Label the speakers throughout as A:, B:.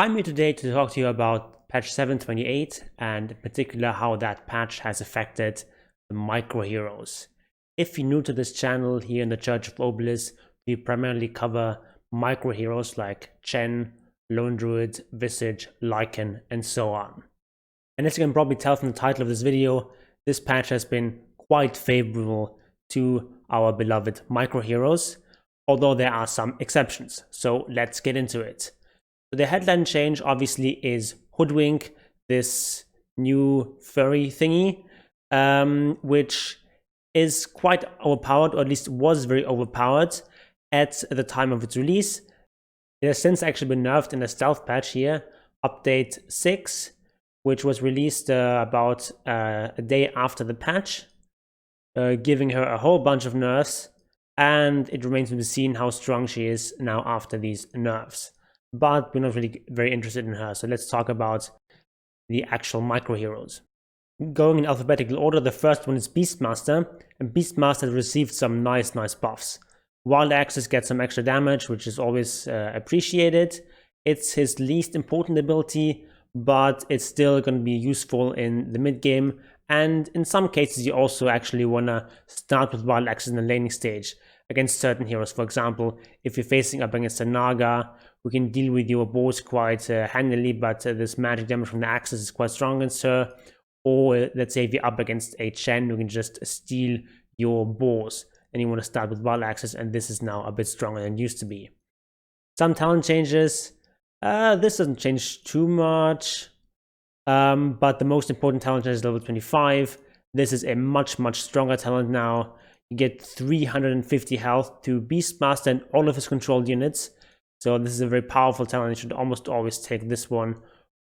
A: I'm here today to talk to you about patch 7.28 and in particular how that patch has affected the micro heroes. If you're new to this channel here in the Church of Obelisk, we primarily cover micro heroes like Chen, Lone Druid, Visage, Lycan, and so on. And as you can probably tell from the title of this video, this patch has been quite favorable to our beloved micro heroes, although there are some exceptions. So let's get into it. The headline change obviously is Hoodwink, this new furry thingy, which is quite overpowered, or at least was very overpowered at the time of its release. It has since actually been nerfed in a stealth patch here, update 6, which was released about a day after the patch, giving her a whole bunch of nerfs, and it remains to be seen how strong she is now after these nerfs. But we're not really very interested in her, so let's talk about the actual micro heroes. Going in alphabetical order, the first one is Beastmaster, and Beastmaster received some nice buffs. Wild Axis gets some extra damage, which is always appreciated. It's his least important ability, but it's still going to be useful in the mid game, and in some cases you also actually want to start with Wild Axis in the laning stage against certain heroes. For example, if you're facing up against a Naga, who can deal with your bows quite handily, but this magic damage from the Axis is quite strong against her. Or let's say if you're up against a Chen who can just steal your bows, and you want to start with Wild Axis, and this is now a bit stronger than it used to be. Some talent changes. This doesn't change too much, but the most important talent change is level 25. This is a much stronger talent now. You get 350 health to Beastmaster and all of his controlled units. So this is a very powerful talent. You should almost always take this one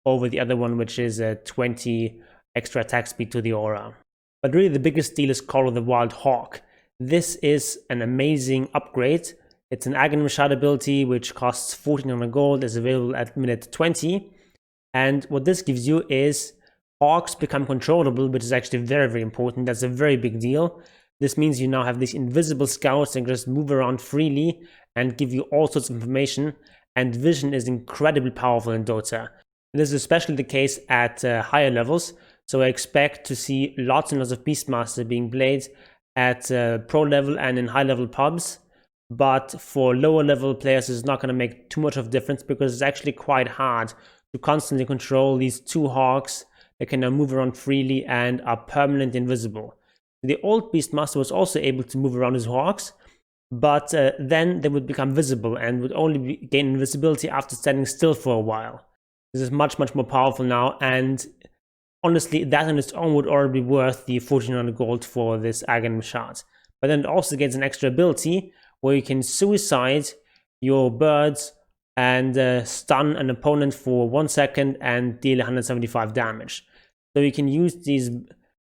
A: over the other one, which is a 20 extra attack speed to the aura. But really the biggest deal is Call of the Wild Hawk. This is an amazing upgrade. It's an Aghanim Shard ability which costs 1400 gold, is available at minute 20. And what this gives you is Hawks become controllable, which is actually very important. That's a very big deal. This means you now have these invisible scouts that just move around freely and give you all sorts of information, and vision is incredibly powerful in DotA. This is especially the case at higher levels, so I expect to see lots and lots of Beastmaster being played at pro level and in high level pubs, but for lower level players it's not going to make too much of a difference because it's actually quite hard to constantly control these two Hawks that can now move around freely and are permanently invisible. The old Beastmaster was also able to move around his Hawks, but then they would become visible and would only gain invisibility after standing still for a while. This is much more powerful now, and honestly that on its own would already be worth the 1400 gold for this Aghanim Shard. But then it also gets an extra ability where you can suicide your birds and stun an opponent for 1 second and deal 175 damage. So you can use these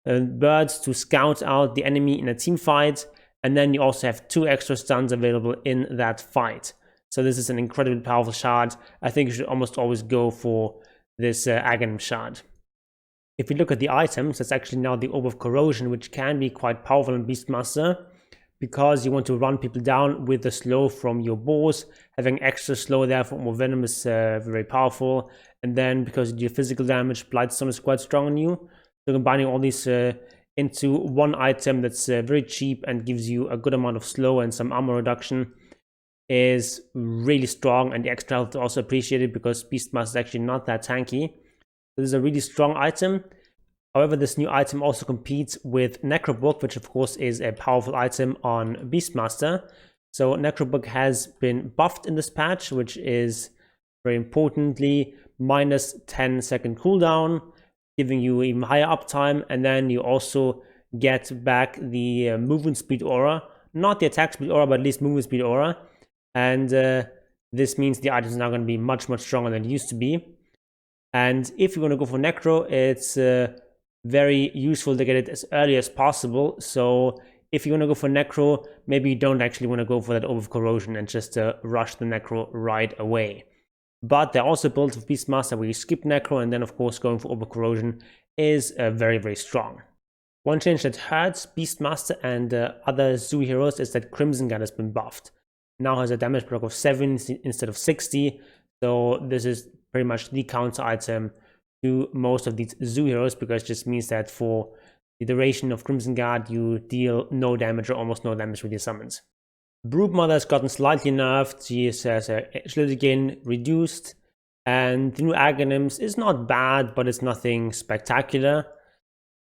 A: birds to scout out the enemy in a team fight, and then you also have 2 extra stuns available in that fight. So this is an incredibly powerful shard. I think you should almost always go for this Aghanim Shard. If you look at the items, that's actually now the Orb of Corrosion, which can be quite powerful in Beastmaster, because you want to run people down with the slow from your bows. Having extra slow there for more venom is very powerful, and then because you do physical damage, Blightstone is quite strong on you. So combining all these into one item that's very cheap and gives you a good amount of slow and some armor reduction is really strong, and the extra health is also appreciated because Beastmaster is actually not that tanky. So this is a really strong item. However, this new item also competes with Necrobook, which of course is a powerful item on Beastmaster. So Necrobook has been buffed in this patch, which is very importantly minus 10-second cooldown, giving you even higher uptime, and then you also get back the movement speed aura, not the attack speed aura, but at least movement speed aura, and this means the item is now going to be much stronger than it used to be. And if you want to go for Necro, it's very useful to get it as early as possible. So if you want to go for Necro, maybe you don't actually want to go for that Orb of Corrosion and just rush the Necro right away. But there are also builds of Beastmaster where you skip Necro, and then of course going for Orb of Corrosion is very strong. One change that hurts Beastmaster and other Zoo heroes is that Crimson Guard has been buffed. Now has a damage block of 7 instead of 60, so this is pretty much the counter item to most of these zoo heroes, because it just means that for the duration of Crimson Guard, you deal no damage or almost no damage with your summons. Broodmother has gotten slightly nerfed. She has her agility gain reduced, and the new Aghanims is not bad, but it's nothing spectacular.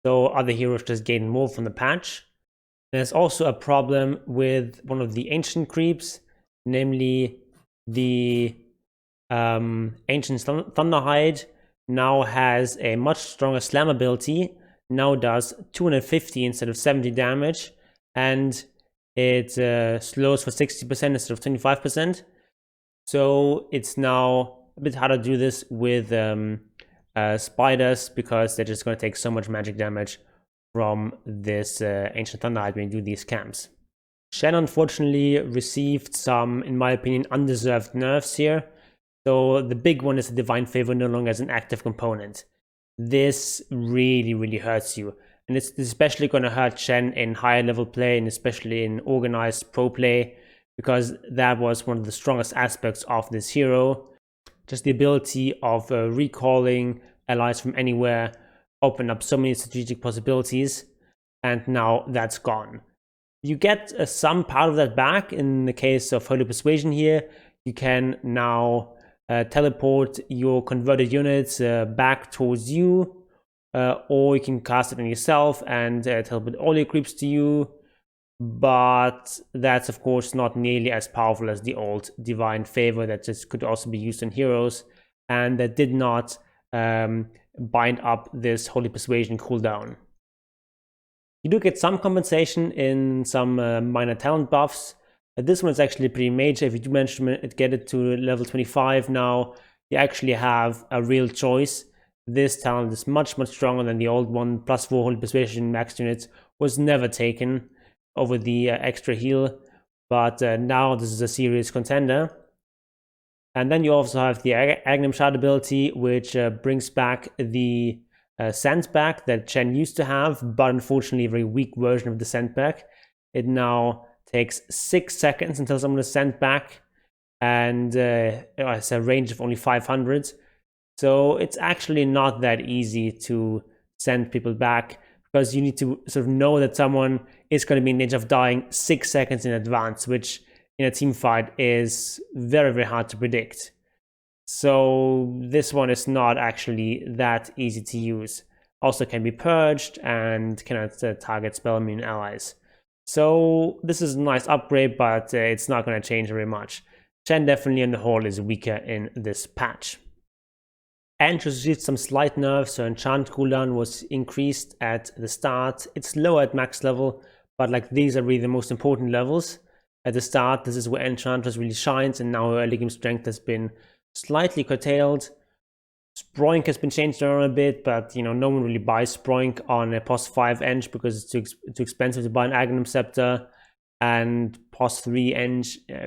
A: So other heroes just gain more from the patch. There's also a problem with one of the ancient creeps, namely the Ancient Thunderhide now has a much stronger slam ability, now does 250 instead of 70 damage, and it slows for 60% instead of 25%. So it's now a bit harder to do this with spiders, because they're just going to take so much magic damage from this Ancient Thunderhide when you do these camps. Chen unfortunately received some, in my opinion, undeserved nerfs here. So the big one is the Divine Favor no longer as an active component. This really hurts you. And it's especially going to hurt Chen in higher level play, and especially in organized pro play, because that was one of the strongest aspects of this hero. Just the ability of recalling allies from anywhere opened up so many strategic possibilities, and now that's gone. You get some part of that back in the case of Holy Persuasion here. You can now teleport your converted units back towards you, or you can cast it on yourself and teleport all your creeps to you. But that's of course not nearly as powerful as the old Divine Favor that just could also be used on heroes, and that did not bind up this Holy Persuasion cooldown. You do get some compensation in some minor talent buffs. This one is actually pretty major. If you do manage to get it to level 25 now, you actually have a real choice. This talent is much stronger than the old one. +4 Holy Persuasion max units was never taken over the extra heal, but now this is a serious contender. And then you also have the Aghanim Shard ability, which brings back the Sandbag that Chen used to have, but unfortunately a very weak version of the Sandbag. It now takes 6 seconds until someone is sent back, and it has a range of only 500. So it's actually not that easy to send people back, because you need to sort of know that someone is going to be in danger of dying 6 seconds in advance, which in a team fight is very hard to predict. So this one is not actually that easy to use. Also can be purged and cannot target spell immune allies. So this is a nice upgrade, but it's not going to change very much. Chen definitely on the whole is weaker in this patch. Enchantress received some slight nerfs, so enchant cooldown was increased at the start. It's lower at max level, but like these are really the most important levels. At the start, this is where Enchantress really shines, and now her early game strength has been slightly curtailed. Sproink has been changed around a bit, but no one really buys Sproink on a +5 Eng because it's too expensive to buy an Aghanim Scepter, and +3 Eng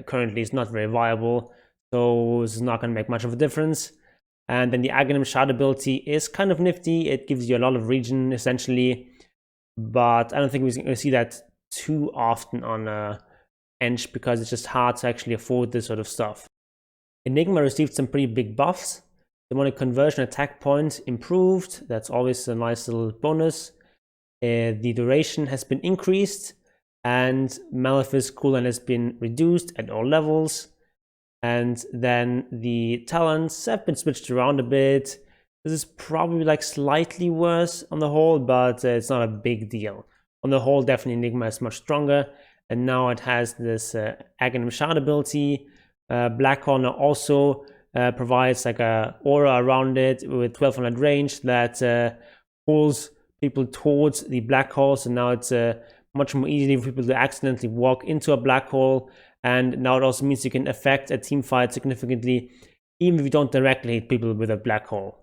A: currently is not very viable, so this is not going to make much of a difference. And then the Aghanim Shard ability is kind of nifty. It gives you a lot of regen essentially, but I don't think we're going to see that too often on Eng, because it's just hard to actually afford this sort of stuff. Enigma received some pretty big buffs. Demonic Conversion attack point improved. That's always a nice little bonus. The duration has been increased, and Malefice cooldown has been reduced at all levels. And then the talents have been switched around a bit. This is probably like slightly worse on the whole, but it's not a big deal. On the whole, definitely Enigma is much stronger, and now it has this Aghanim Shard ability. Black Corner also provides like a aura around it with 1200 range that pulls people towards the black hole. So now it's much more easy for people to accidentally walk into a black hole, and now it also means you can affect a team fight significantly even if you don't directly hit people with a black hole.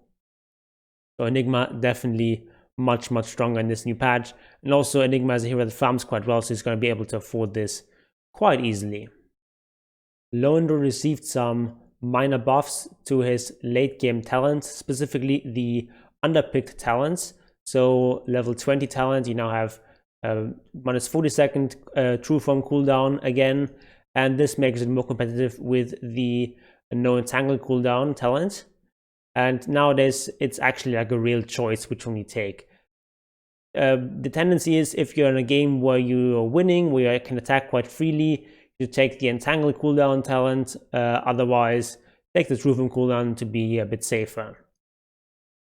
A: So Enigma definitely much stronger in this new patch, and also Enigma is a hero that farms quite well, so he's going to be able to afford this quite easily. Londo received some minor buffs to his late game talents, specifically the underpicked talents. So level 20 talent, you now have minus 40-second true form cooldown again, and this makes it more competitive with the no entangle cooldown talent. And nowadays, it's actually like a real choice which one you take. The tendency is if you're in a game where you're winning, where you can attack quite freely, you take the Entangle cooldown talent. Otherwise, take the Truth cooldown to be a bit safer.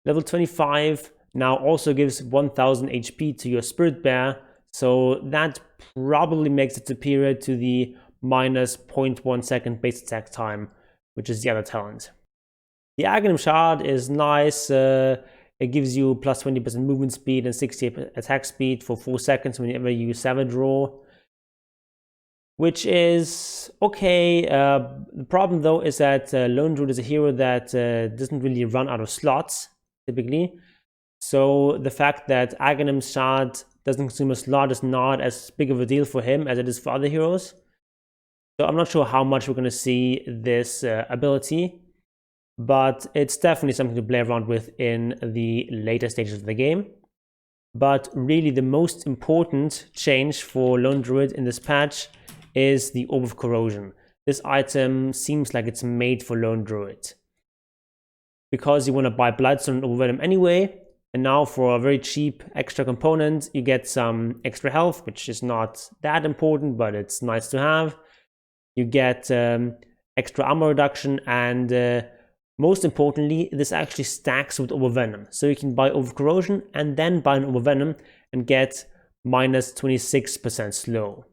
A: Level 25 now also gives 1000 HP to your Spirit Bear, so that probably makes it superior to the minus 0.1 second base attack time, which is the other talent. The Aghanim Shard is nice. It gives you plus 20% movement speed and 60 attack speed for 4 seconds whenever you Savage Roar, which is okay. The problem though is that Lone Druid is a hero that doesn't really run out of slots typically. So the fact that Aghanim Shard doesn't consume a slot is not as big of a deal for him as it is for other heroes. So I'm not sure how much we're going to see this ability, but it's definitely something to play around with in the later stages of the game. But really the most important change for Lone Druid in this patch is the Orb of Corrosion. This item seems like it's made for Lone Druid, because you want to buy Blightstone and Overwhelm anyway, and now for a very cheap extra component you get some extra health, which is not that important, but it's nice to have. You get extra armor reduction, and most importantly, this actually stacks with Overvenom. So you can buy Overcorrosion and then buy an Overvenom and get minus 26% slow.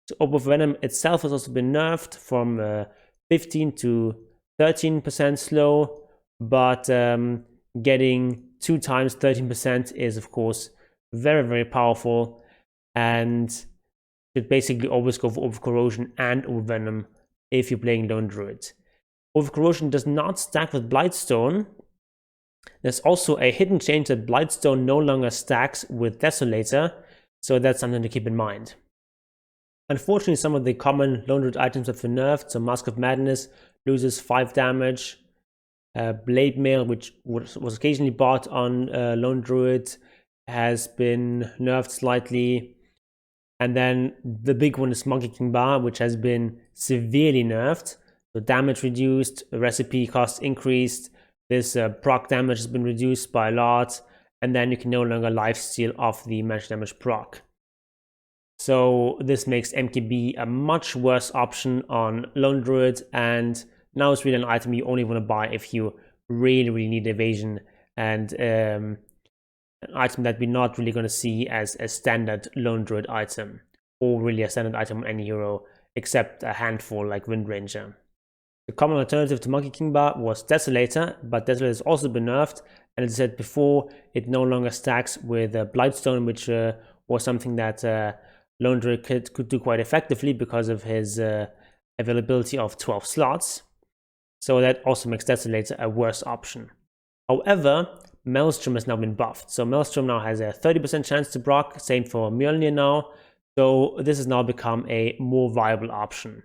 A: So Overvenom itself has also been nerfed from 15 to 13% slow, but getting 2 times 13% is of course very, very powerful, and should basically always go for Overcorrosion and Overvenom if you're playing Lone Druid. Overcorrosion does not stack with Blightstone. There's also a hidden change that Blightstone no longer stacks with Desolator, so that's something to keep in mind. Unfortunately, some of the common Lone Druid items have been nerfed, so Mask of Madness loses 5 damage. Blade Mail, which was occasionally bought on Lone Druid, has been nerfed slightly. And then the big one is Monkey King Bar, which has been severely nerfed. So damage reduced, recipe cost increased, this proc damage has been reduced by a lot, and then you can no longer lifesteal off the magic damage proc. So this makes MKB a much worse option on Lone Druid, and now it's really an item you only want to buy if you really, really need evasion, and an item that we're not really going to see as a standard Lone Druid item, or really a standard item on any hero, except a handful like Wind Ranger. The common alternative to Monkey King Bar was Desolator, but Desolator has also been nerfed, and as I said before, it no longer stacks with Blightstone, which was something that Lone Druid could do quite effectively because of his availability of 12 slots. So that also makes Desolator a worse option. However, Maelstrom has now been buffed. So Maelstrom now has a 30% chance to proc, same for Mjolnir now. So this has now become a more viable option.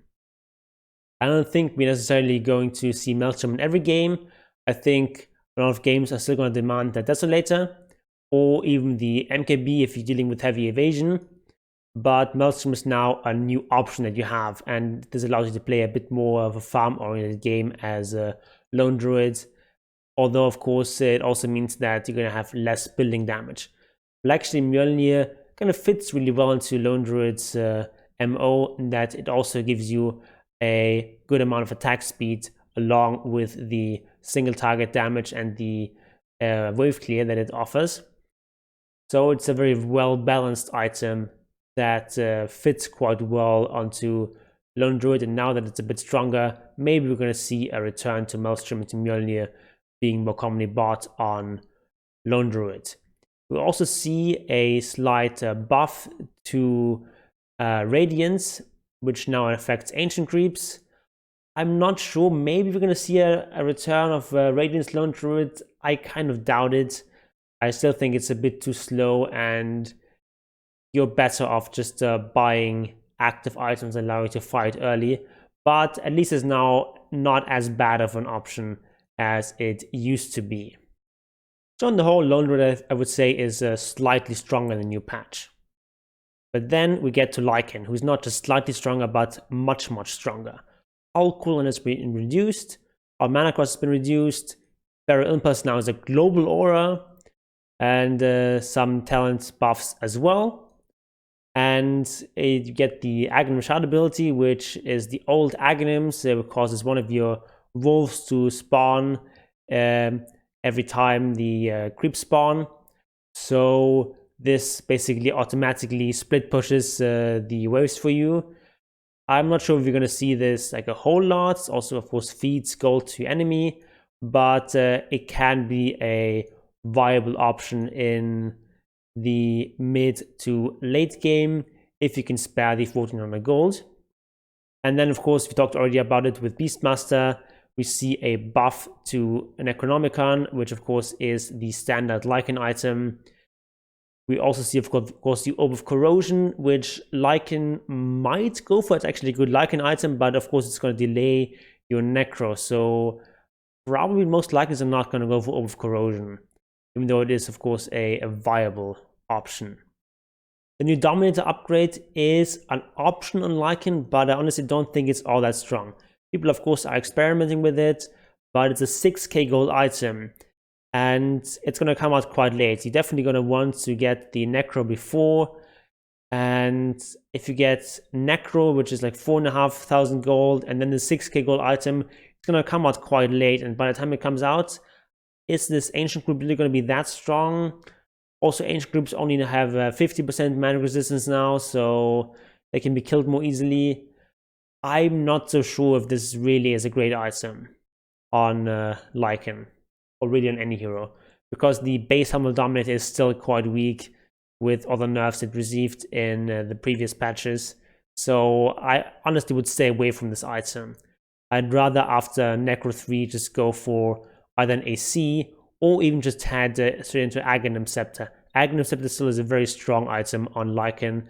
A: I don't think we're necessarily going to see Maelstrom in every game. I think a lot of games are still going to demand the Desolator, or even the MKB if you're dealing with heavy evasion. But Maelstrom is now a new option that you have, and this allows you to play a bit more of a farm-oriented game as a Lone Druid. Although, of course, it also means that you're going to have less building damage. But actually, Mjolnir kind of fits really well into Lone Druid's MO, in that it also gives you a good amount of attack speed along with the single target damage and the wave clear that it offers. So it's a very well-balanced item that fits quite well onto Lone Druid, and now that it's a bit stronger, maybe we're going to see a return to Maelstrom and to Mjolnir being more commonly bought on Lone Druid. We'll also see a slight buff to Radiance, which now affects Ancient Creeps. I'm not sure, maybe we're going to see a return of Radiance Lone Druid. I kind of doubt it. I still think it's a bit too slow, and you're better off just buying active items that allow you to fight early. But at least it's now not as bad of an option as it used to be. So on the whole, Lone Druid I would say is slightly stronger in the new patch. But then we get to Lycan, who's not just slightly stronger, but much, much stronger. All cooldown has been reduced, our mana cost has been reduced, Feral Impulse now is a global aura, and some talent buffs as well. And you get the Aghanim Shard ability, which is the old Aghanims. It causes one of your wolves to spawn every time the creeps spawn. So this basically automatically split pushes the waves for you. I'm not sure if you're going to see this like a whole lot. Also, of course, feeds gold to enemy, but it can be a viable option in the mid to late game if you can spare the 1400 gold. And then, of course, we talked already about it with Beastmaster. We see a buff to Necronomicon, which of course is the standard Lycan item. We also see, of course, the Orb of Corrosion, which Lycan might go for. It's actually a good Lycan item, but of course it's going to delay your Necro. So probably most Lycans are not going to go for Orb of Corrosion, even though it is, of course, a viable option. The new Dominator upgrade is an option on Lycan, but I honestly don't think it's all that strong. People, of course, are experimenting with it, but it's a 6k gold item, and it's going to come out quite late. You're definitely going to want to get the Necro before, and if you get Necro, which is like 4,500 gold, and then the 6k gold item, it's going to come out quite late, and by the time it comes out, is this Ancient Group really going to be that strong? Also, Ancient Groups only have 50% magic resistance now, so they can be killed more easily. I'm not so sure if this really is a great item on Lycan, or really on any hero, because the base Humble Dominator is still quite weak with all the nerfs it received in the previous patches. So I honestly would stay away from this item. I'd rather, after Necro 3, just go for either an AC or even just head straight into Aghanim Scepter. Aghanim Scepter still is a very strong item on Lycan.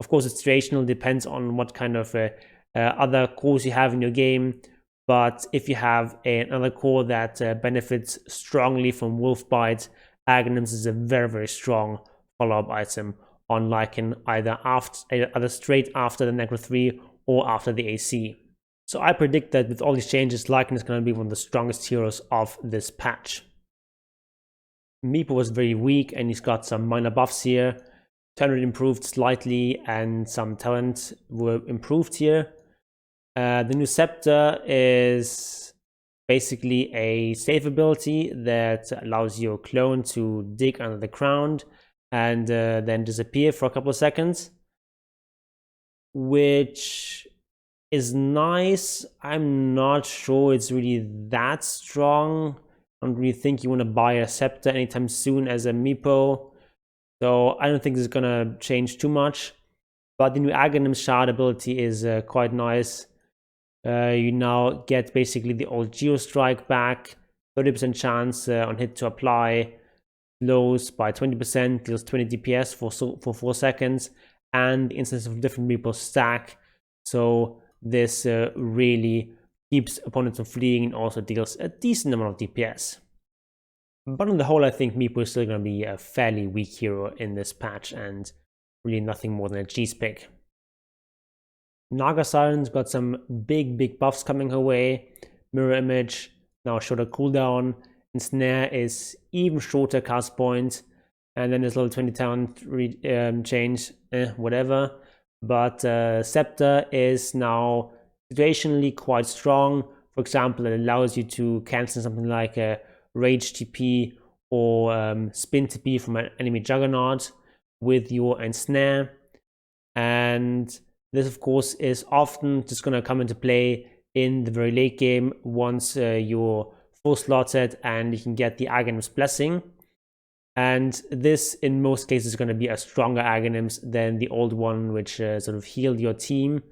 A: Of course, it's situational, depends on what kind of other cores you have in your game. But if you have another core that benefits strongly from Wolf Bite, Aghanims is a very, very strong follow-up item on Lycan, either straight after the Necro 3 or after the AC. So I predict that with all these changes, Lycan is going to be one of the strongest heroes of this patch. Meepo was very weak, and he's got some minor buffs here. Turn rate improved slightly, and some talent were improved here. The new Scepter is basically a save ability that allows your clone to dig under the ground and then disappear for a couple of seconds, which is nice. I'm not sure it's really that strong. I don't really think you want to buy a Scepter anytime soon as a Meepo, so I don't think this is gonna change too much. But the new Aghanim Shard ability is quite nice. You now get basically the old Geostrike back, 30% chance on hit to apply, slows by 20%, deals 20 DPS for 4 seconds, and the instance of different Meepos stack. So this really keeps opponents from fleeing and also deals a decent amount of DPS. But on the whole, I think Meepo is still going to be a fairly weak hero in this patch, and really nothing more than a cheese pick. Naga Siren's got some big buffs coming her way. Mirror Image, now shorter cooldown. Ensnare is even shorter cast point. And then there's a little 20 talent change, whatever. But Scepter is now situationally quite strong. For example, it allows you to cancel something like a Rage TP or Spin TP from an enemy Juggernaut with your Ensnare. And this, of course, is often just going to come into play in the very late game once you're full slotted and you can get the Aghanim's Blessing. And this, in most cases, is going to be a stronger Aghanims than the old one, which sort of healed your team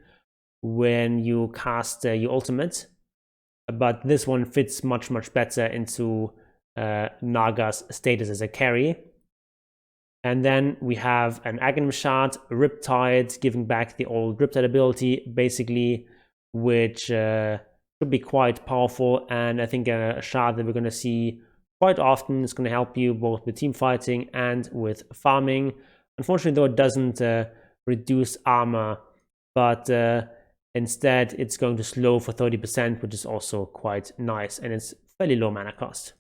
A: when you cast your ultimate. But this one fits much better into Naga's status as a carry. And then we have an Aghanim Shard, Riptide, giving back the old Riptide ability, basically, which should be quite powerful. And I think a shard that we're going to see quite often is going to help you both with team fighting and with farming. Unfortunately, though, it doesn't reduce armor, but instead it's going to slow for 30%, which is also quite nice, and it's fairly low mana cost.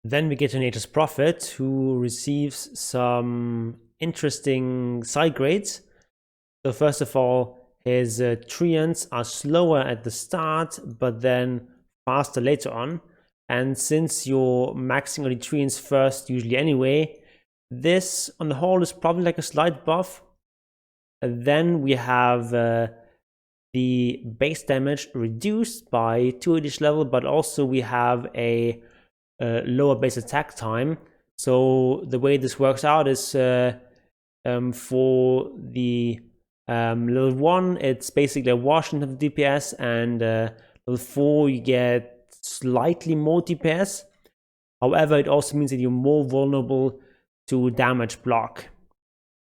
A: Then we get to Nature's Prophet, who receives some interesting side grades. So first of all, his treants are slower at the start, but then faster later on. And since you're maxing out the treants first, usually anyway, this on the whole is probably like a slight buff. And then we have the base damage reduced by 2 at each level, but also we have a lower base attack time. So the way this works out is for the level 1, it's basically a wash into the DPS, and level 4 you get slightly more DPS. However, it also means that you're more vulnerable to damage block.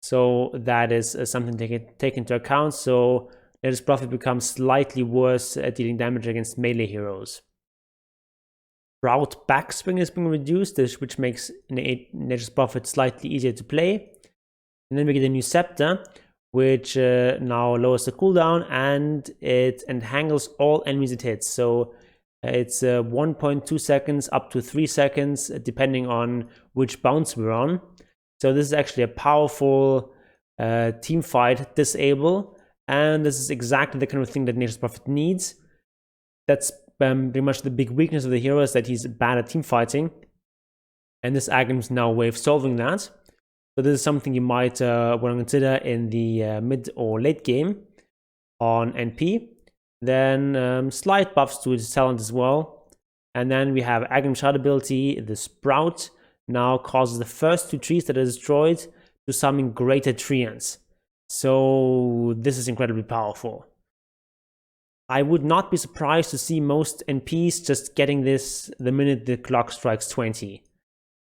A: So that is something to take into account. So Nature's Prophet becomes slightly worse at dealing damage against melee heroes. Sprout Backswing is being reduced, which makes Nature's Prophet slightly easier to play. And then we get a new Scepter, which now lowers the cooldown, and it entangles all enemies it hits. So it's 1.2 seconds up to 3 seconds, depending on which bounce we're on. So this is actually a powerful team fight disable, and this is exactly the kind of thing that Nature's Prophet needs. That's pretty much the big weakness of the hero, is that he's bad at team fighting, and this Aghanim is now a way of solving that. So this is something you might want to consider in the mid or late game on NP. Then slight buffs to his talent as well. And then we have Aghanim Shard ability. The Sprout now causes the first 2 trees that are destroyed to summon greater treants. So this is incredibly powerful. I would not be surprised to see most NPs just getting this the minute the clock strikes 20.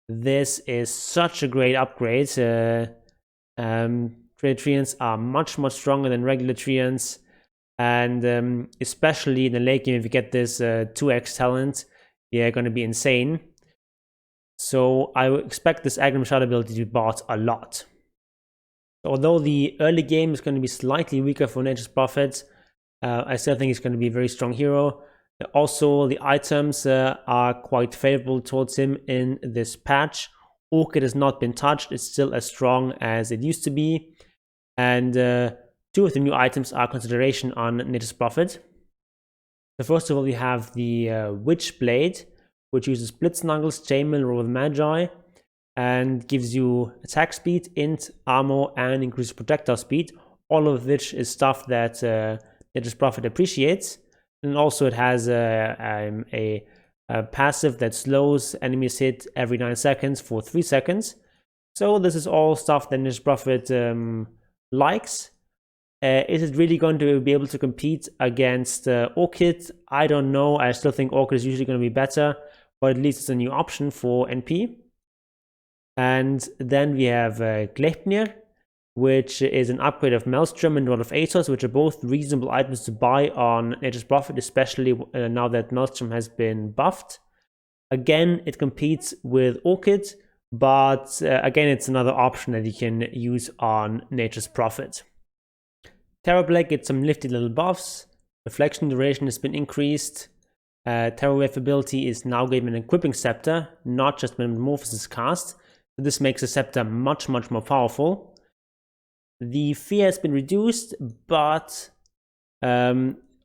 A: This is such a great upgrade. Greater treants are much stronger than regular treants. And especially in the late game, if you get this 2x talent, you're going to be insane. So I expect this Aghanim Shard ability to be bought a lot. Although the early game is going to be slightly weaker for Nature's Prophet, I still think he's going to be a very strong hero. Also, the items are quite favorable towards him in this patch. Orchid has not been touched. It's still as strong as it used to be. And 2 of the new items are consideration on Nature's Prophet. So first of all, we have the Witch Blade, which uses Blitz-Knuckles, Chainmail, Roll of Magi, and gives you attack speed, int, armor, and increased projectile speed, all of which is stuff that Nature's Prophet appreciates. And also it has a passive that slows enemies hit every 9 seconds for 3 seconds. So this is all stuff that Nature's Prophet likes. Is it really going to be able to compete against Orchid? I don't know. I still think Orchid is usually going to be better, but at least it's a new option for NP. And then we have Gleipnir, which is an upgrade of Maelstrom and Rod of Atos, which are both reasonable items to buy on Nature's Prophet, especially now that Maelstrom has been buffed. Again, it competes with Orchid, but again, it's another option that you can use on Nature's Prophet. Terrorblade gets some nifty little buffs. Reflection duration has been increased. Terrorwave ability is now given an equipping scepter, not just when Metamorphosis is cast. So this makes the scepter much more powerful. The fear has been reduced, but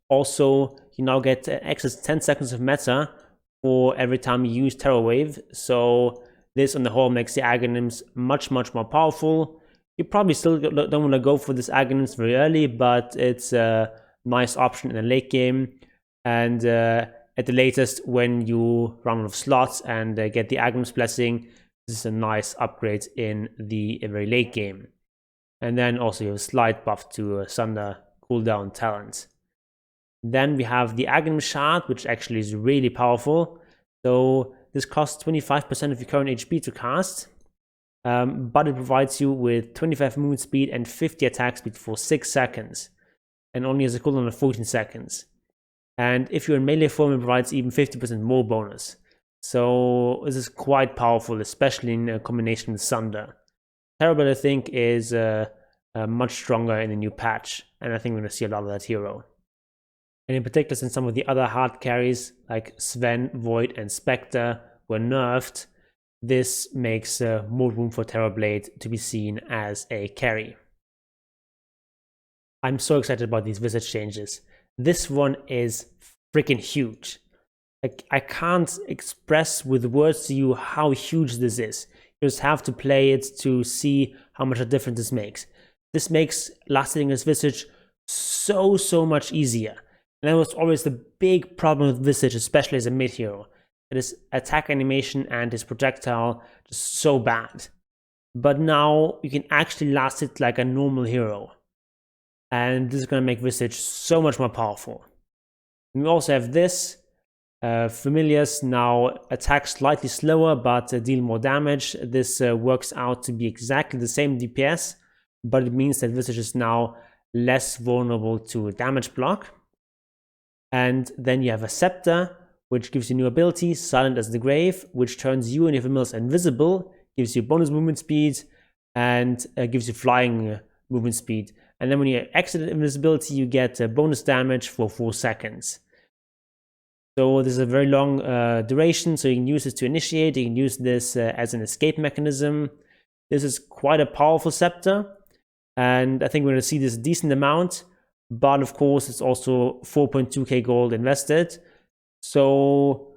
A: also you now get excess 10 seconds of meta for every time you use Terrorwave. So this on the whole makes the Aghanims much more powerful. You probably still don't want to go for this Aghanims very early, but it's a nice option in the late game. And at the latest, when you run out of slots and get the Aghanims Blessing, this is a nice upgrade in the very late game. And then also you have a slight buff to Sunder cooldown talent. Then we have the Aghanim Shard, which actually is really powerful. So this costs 25% of your current HP to cast. But it provides you with 25 movement speed and 50 attack speed for 6 seconds, and only has a cooldown of 14 seconds. And if you're in melee form, it provides even 50% more bonus. So this is quite powerful, especially in combination with Sunder. Terrorblade, I think, is much stronger in the new patch, and I think we're going to see a lot of that hero. And in particular, since some of the other hard carries like Sven, Void, and Spectre were nerfed, this makes more room for Terrorblade to be seen as a carry. I'm so excited about these Visage changes. This one is freaking huge. I can't express with words to you how huge this is. You just have to play it to see how much a difference this makes. This makes last hitting this Visage so much easier. And that was always the big problem with Visage, especially as a mid hero. That his attack animation and his projectile just so bad. But now you can actually last hit like a normal hero. And this is going to make Visage so much more powerful. And we also have this. Familiars now attack slightly slower but deal more damage. This works out to be exactly the same DPS, but it means that Visage is now less vulnerable to damage block. And then you have a Scepter, which gives you new ability, Silent as the Grave, which turns you and your familiars invisible, gives you bonus movement speed, and gives you flying movement speed. And then when you exit invisibility, you get bonus damage for 4 seconds. So this is a very long duration, so you can use this to initiate, you can use this as an escape mechanism. This is quite a powerful Scepter, and I think we're going to see this decent amount, but of course it's also 4.2k gold invested. So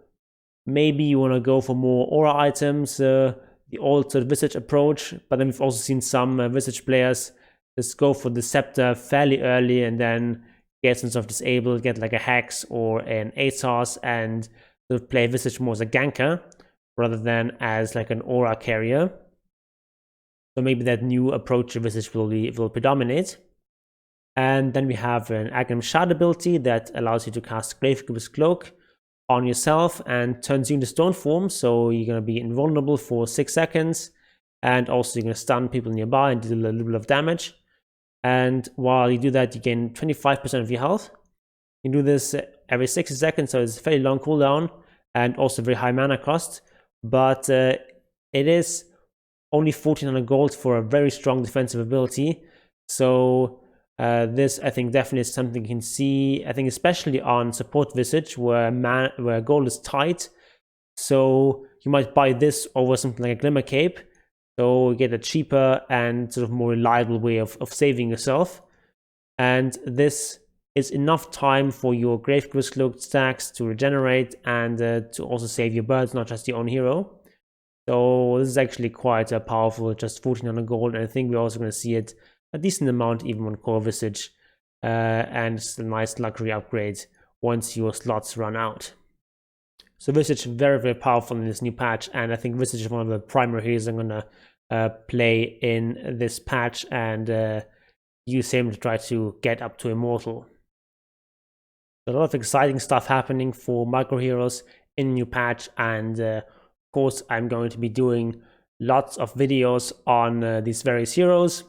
A: maybe you want to go for more aura items, the old sort of Visage approach, but then we've also seen some Visage players just go for the Scepter fairly early and then get some sort of disabled, get like a Hex or an ASOS and sort of play Visage more as a ganker rather than as like an aura carrier. So maybe that new approach to Visage will predominate. And then we have an Aghanim Shard ability that allows you to cast Gravekeeper's Cloak on yourself and turns you into stone form, so you're going to be invulnerable for 6 seconds, and also you're going to stun people nearby and do a little bit of damage. And while you do that, you gain 25% of your health. You can do this every 60 seconds, so it's a fairly long cooldown and also very high mana cost. But it is only 1400 gold for a very strong defensive ability. So this, I think, definitely is something you can see. I think especially on support Visage, where gold is tight. So you might buy this over something like a Glimmer Cape. So you get a cheaper and sort of more reliable way of saving yourself. And this is enough time for your Gravekeeper's Cloak stacks to regenerate and to also save your birds, not just your own hero. So this is actually quite powerful, just 1400 gold. And I think we're also going to see it a decent amount even on core Visage. And it's a nice luxury upgrade once your slots run out. So Visage is very powerful in this new patch, and I think Visage is one of the primary heroes I'm going to play in this patch and use him to try to get up to Immortal. So a lot of exciting stuff happening for micro heroes in the new patch, and of course I'm going to be doing lots of videos on these various heroes.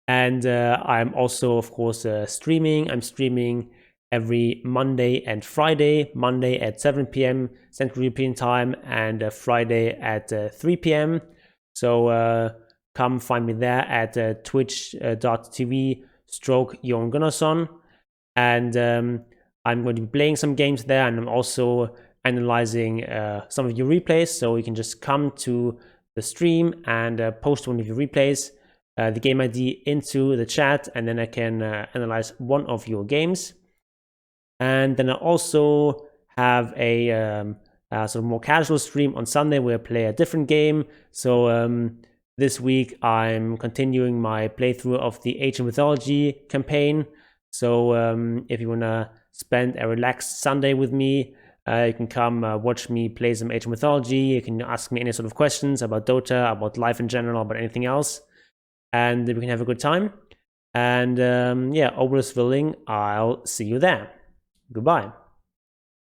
A: And I'm also, of course, streaming. I'm streaming every Monday and Friday. Monday at 7 p.m. Central European Time and Friday at 3 p.m. So come find me there at twitch.tv/Jon Gunnarsson. And I'm going to be playing some games there, and I'm also analyzing some of your replays. So you can just come to the stream and post one of your replays, the game ID into the chat, and then I can analyze one of your games. And then I also have a sort of more casual stream on Sunday where I play a different game. So this week I'm continuing my playthrough of the Ancient Mythology campaign. So if you want to spend a relaxed Sunday with me, you can come watch me play some Ancient Mythology. You can ask me any sort of questions about DotA, about life in general, about anything else. And we can have a good time. And yeah, Obelisk willing, I'll see you there. Goodbye.